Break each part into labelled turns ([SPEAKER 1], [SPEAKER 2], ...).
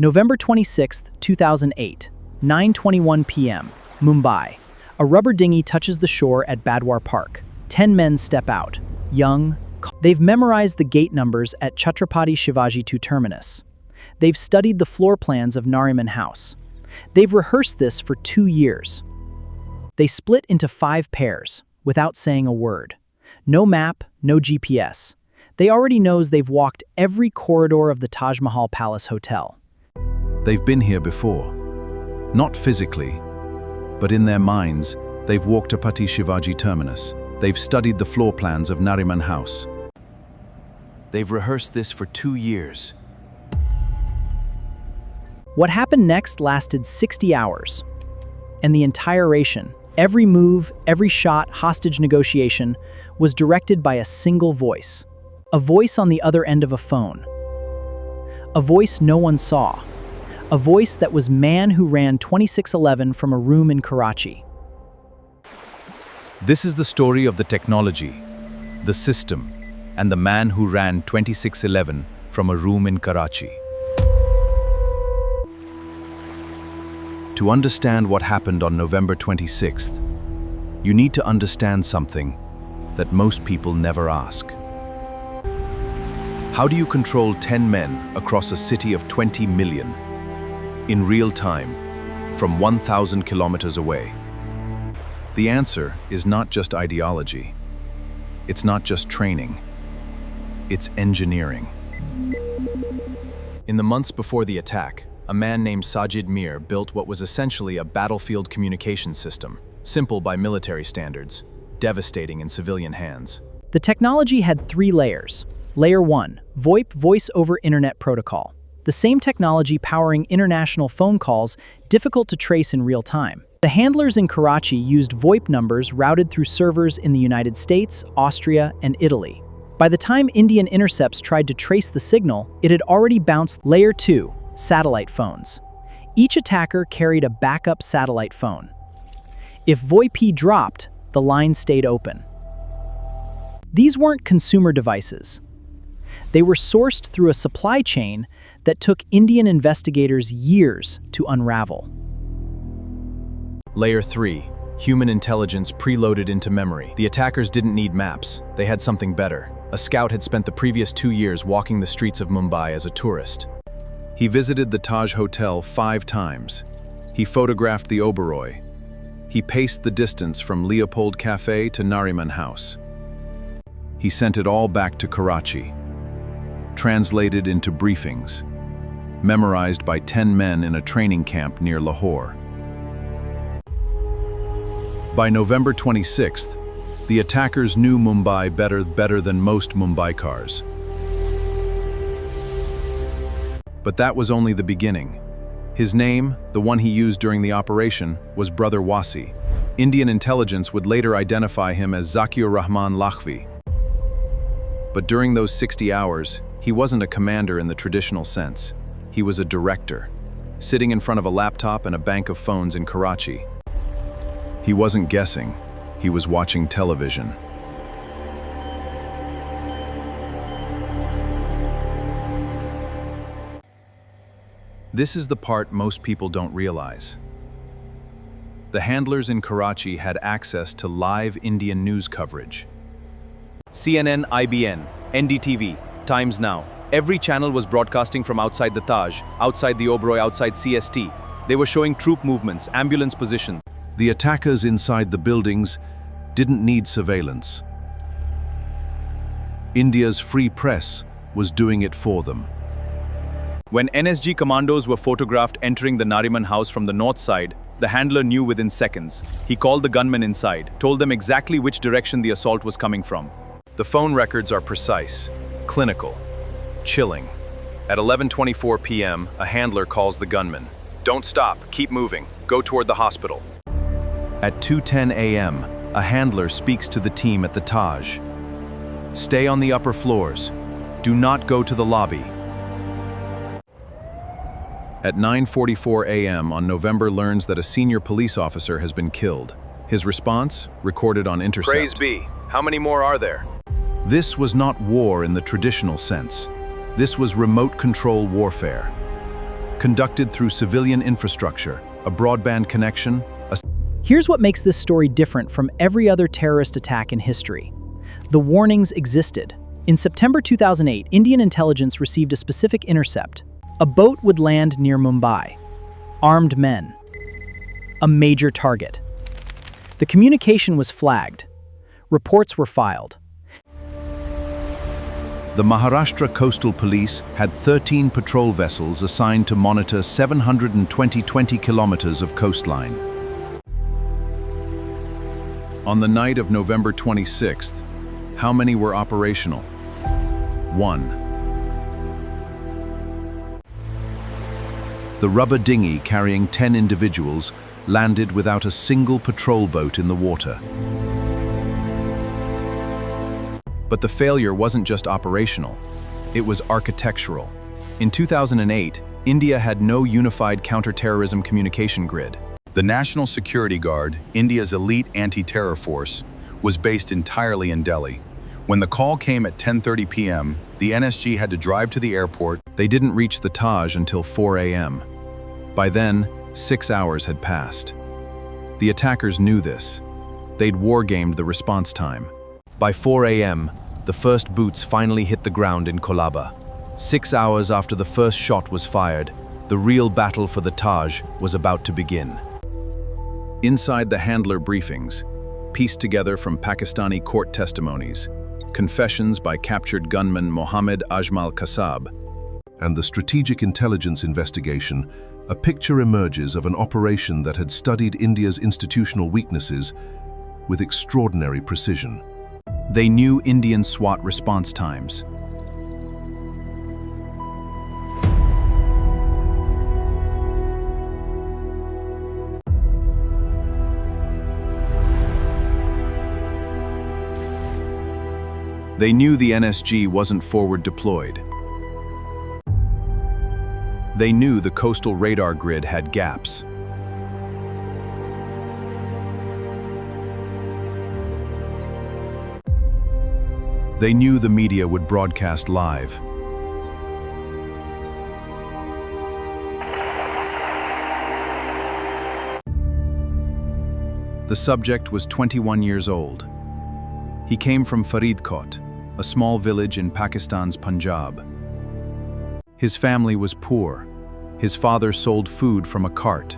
[SPEAKER 1] November 26, 2008, 9:21 p.m., Mumbai. A rubber dinghy touches the shore at Badhwar Park. 10 men step out, young. They've memorized the gate numbers at Chhatrapati Shivaji II terminus. They've studied the floor plans of Nariman House. They've rehearsed this for 2 years. They split into 5 pairs, without saying a word. No map, no GPS. They already knows they've walked every corridor of the Taj Mahal Palace Hotel.
[SPEAKER 2] They've been here before. Not physically, but in their minds, they've walked Chhatrapati Shivaji terminus. They've studied the floor plans of Nariman House. They've rehearsed this for 2 years.
[SPEAKER 1] What happened next lasted 60 hours. And the entire ration, every move, every shot, hostage negotiation, was directed by a single voice. A voice on the other end of a phone. A voice no one saw. A voice that was man who ran 2611 from a room in Karachi.
[SPEAKER 2] This is the story of the technology, the system, and the man who ran 2611 from a room in Karachi. To understand what happened on November 26th, you need to understand something that most people never ask. How do you control 10 men across a city of 20 million in real time from 1,000 kilometers away? The answer is not just ideology. It's not just training. It's engineering. In the months before the attack, a man named Sajid Mir built what was essentially a battlefield communication system, simple by military standards, devastating in civilian hands.
[SPEAKER 1] The technology had 3 layers. Layer 1, VoIP, Voice over Internet Protocol. The same technology powering international phone calls difficult to trace in real time. The handlers in Karachi used VoIP numbers routed through servers in the United States, Austria, and Italy. By the time Indian intercepts tried to trace the signal, it had already bounced. Layer 2, satellite phones. Each attacker carried a backup satellite phone. If VoIP dropped, the line stayed open. These weren't consumer devices. They were sourced through a supply chain that took Indian investigators years to unravel.
[SPEAKER 2] Layer 3, human intelligence preloaded into memory. The attackers didn't need maps. They had something better. A scout had spent the previous 2 years walking the streets of Mumbai as a tourist. He visited the Taj Hotel 5 times. He photographed the Oberoi. He paced the distance from Leopold Cafe to Nariman House. He sent it all back to Karachi, translated into briefings, memorized by 10 men in a training camp near Lahore. By November 26th, the attackers knew Mumbai better than most Mumbaikars. But that was only the beginning. His name, the one he used during the operation, was Brother Wasi. Indian intelligence would later identify him as Zakir Rahman Lakhvi. But during those 60 hours, he wasn't a commander in the traditional sense. He was a director, sitting in front of a laptop and a bank of phones in Karachi. He wasn't guessing, he was watching television. This is the part most people don't realize. The handlers in Karachi had access to live Indian news coverage.
[SPEAKER 3] CNN, IBN, NDTV, Times Now. Every channel was broadcasting from outside the Taj, outside the Oberoi, outside CST. They were showing troop movements, ambulance positions.
[SPEAKER 2] The attackers inside the buildings didn't need surveillance. India's free press was doing it for them.
[SPEAKER 3] When NSG commandos were photographed entering the Nariman house from the north side, the handler knew within seconds. He called the gunmen inside, told them exactly which direction the assault was coming from.
[SPEAKER 2] The phone records are precise, clinical, chilling. At 11:24 p.m., a handler calls the gunman. "Don't stop, keep moving, go toward the hospital." At 2:10 a.m., a handler speaks to the team at the Taj. "Stay on the upper floors. Do not go to the lobby." At 9:44 a.m. on November learns that a senior police officer has been killed. His response, recorded on intercept.
[SPEAKER 4] "Praise be. How many more are there?"
[SPEAKER 2] This was not war in the traditional sense. This was remote control warfare. conducted through civilian infrastructure, a broadband connection,
[SPEAKER 1] Here's what makes this story different from every other terrorist attack in history. The warnings existed. In September 2008, Indian intelligence received a specific intercept. A boat would land near Mumbai. Armed men. A major target. The communication was flagged. Reports were filed.
[SPEAKER 2] The Maharashtra Coastal Police had 13 patrol vessels assigned to monitor 720 kilometers of coastline. On the night of November 26th, how many were operational? 1. The rubber dinghy carrying 10 individuals landed without a single patrol boat in the water. But the failure wasn't just operational, it was architectural. In 2008, India had no unified counter-terrorism communication grid.
[SPEAKER 5] The National Security Guard, India's elite anti-terror force, was based entirely in Delhi. When the call came at 10:30 p.m., the NSG had to drive to the airport.
[SPEAKER 2] They didn't reach the Taj until 4 a.m. By then, 6 hours had passed. The attackers knew this. They'd war-gamed the response time. By 4 a.m., the first boots finally hit the ground in Kolaba. 6 hours after the first shot was fired, the real battle for the Taj was about to begin. Inside the handler briefings, pieced together from Pakistani court testimonies, confessions by captured gunman Mohammed Ajmal Kasab,
[SPEAKER 6] and the strategic intelligence investigation, a picture emerges of an operation that had studied India's institutional weaknesses with extraordinary precision.
[SPEAKER 2] They knew Indian SWAT response times. They knew the NSG wasn't forward deployed. They knew the coastal radar grid had gaps. They knew the media would broadcast live. The subject was 21 years old. He came from Faridkot, a small village in Pakistan's Punjab. His family was poor. His father sold food from a cart.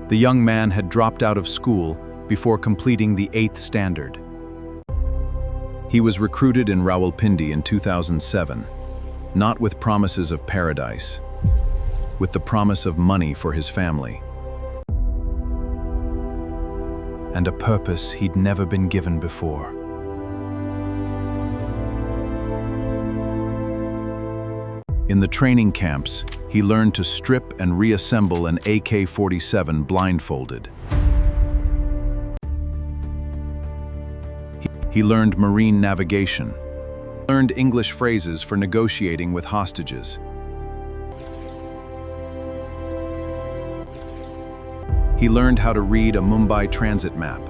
[SPEAKER 2] The young man had dropped out of school before completing the 8th standard. He was recruited in Rawalpindi in 2007, not with promises of paradise, with the promise of money for his family, and a purpose he'd never been given before. In the training camps, he learned to strip and reassemble an AK-47 blindfolded. He learned marine navigation, learned English phrases for negotiating with hostages. He learned how to read a Mumbai transit map.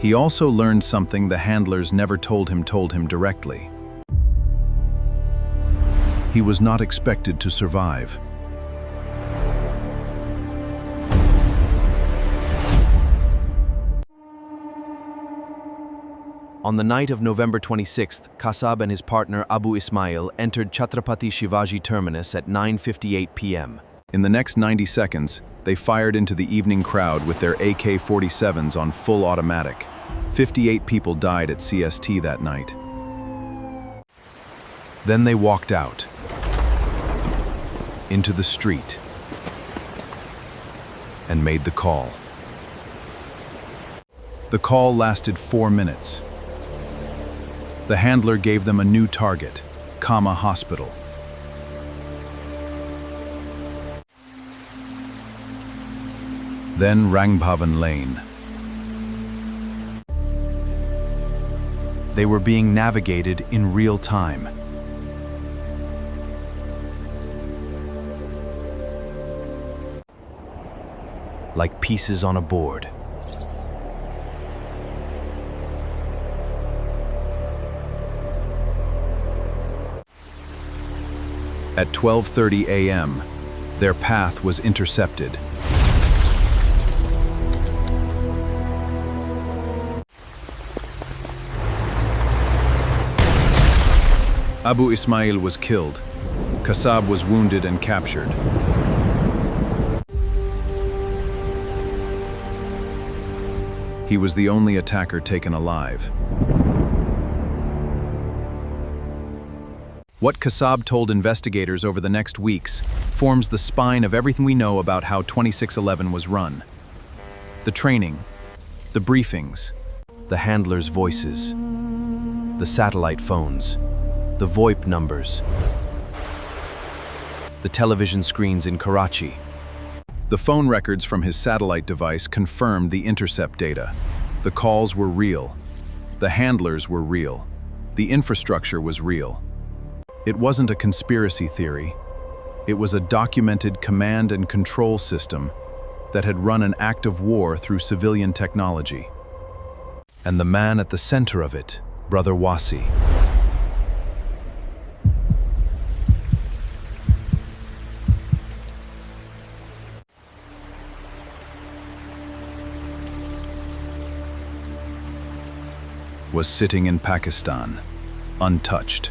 [SPEAKER 2] He also learned something the handlers never told him directly. He was not expected to survive.
[SPEAKER 3] On the night of November 26th, Kasab and his partner Abu Ismail entered Chhatrapati Shivaji Terminus at 9:58 p.m.
[SPEAKER 2] In the next 90 seconds, they fired into the evening crowd with their AK-47s on full automatic. 58 people died at CST that night. Then they walked out into the street and made the call. The call lasted 4 minutes. The handler gave them a new target, Kama Hospital. Then Rangbhavan Lane. They were being navigated in real time. Like pieces on a board. At 12:30 a.m., their path was intercepted. Abu Ismail was killed. Kassab was wounded and captured. He was the only attacker taken alive. What Kassab told investigators over the next weeks forms the spine of everything we know about how 2611 was run. The training, the briefings, the handlers' voices, the satellite phones, the VoIP numbers, the television screens in Karachi. The phone records from his satellite device confirmed the intercept data. The calls were real. The handlers were real. The infrastructure was real. It wasn't a conspiracy theory. It was a documented command and control system that had run an act of war through civilian technology. And the man at the center of it, Brother Wasi. Was sitting in Pakistan, untouched.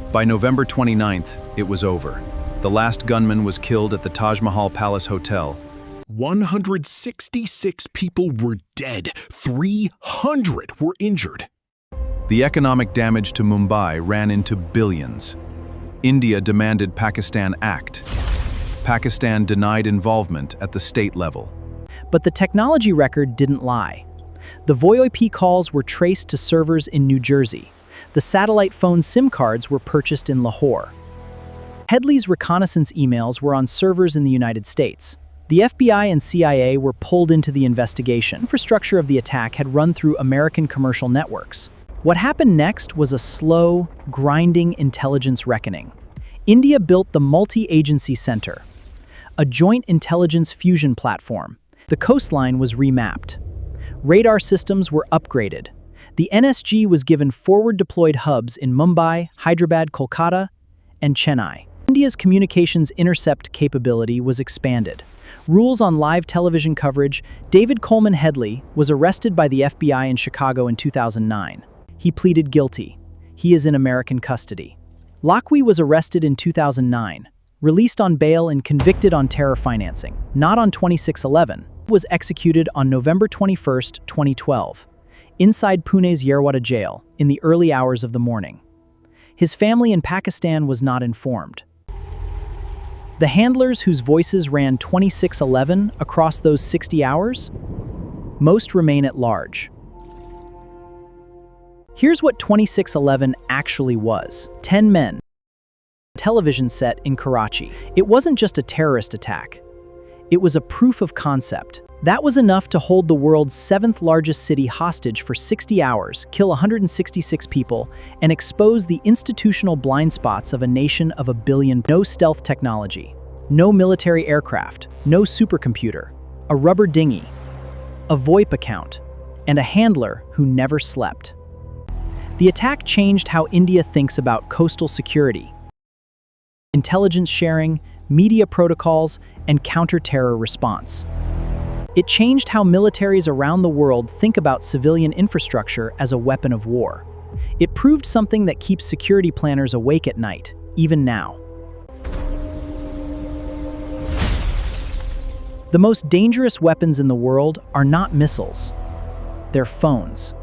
[SPEAKER 2] By November 29th, it was over. The last gunman was killed at the Taj Mahal Palace Hotel.
[SPEAKER 7] 166 people were dead. 300 were injured.
[SPEAKER 2] The economic damage to Mumbai ran into billions. India demanded Pakistan act. Pakistan denied involvement at the state level.
[SPEAKER 1] But the technology record didn't lie. The VoIP calls were traced to servers in New Jersey. The satellite phone SIM cards were purchased in Lahore. Headley's reconnaissance emails were on servers in the United States. The FBI and CIA were pulled into the investigation. Infrastructure of the attack had run through American commercial networks. What happened next was a slow, grinding intelligence reckoning. India built the Multi-Agency Center, a joint intelligence fusion platform. The coastline was remapped. Radar systems were upgraded. The NSG was given forward-deployed hubs in Mumbai, Hyderabad, Kolkata, and Chennai. India's communications intercept capability was expanded. Rules on live television coverage. David Coleman Headley was arrested by the FBI in Chicago in 2009. He pleaded guilty. He is in American custody. Lockwey was arrested in 2009, released on bail and convicted on terror financing, not on 2611. Was executed on November 21, 2012, inside Pune's Yerwada jail in the early hours of the morning. His family in Pakistan was not informed. The handlers whose voices ran 2611 across those 60 hours, most remain at large. Here's what 2611 actually was. 10 men. Television set in Karachi. It wasn't just a terrorist attack. It was a proof of concept. That was enough to hold the world's 7th largest city hostage for 60 hours, kill 166 people, and expose the institutional blind spots of a nation of 1 billion. No stealth technology, no military aircraft, no supercomputer, a rubber dinghy, a VoIP account, and a handler who never slept. The attack changed how India thinks about coastal security, intelligence sharing, media protocols, and counter-terror response. It changed how militaries around the world think about civilian infrastructure as a weapon of war. It proved something that keeps security planners awake at night, even now. The most dangerous weapons in the world are not missiles. They're phones.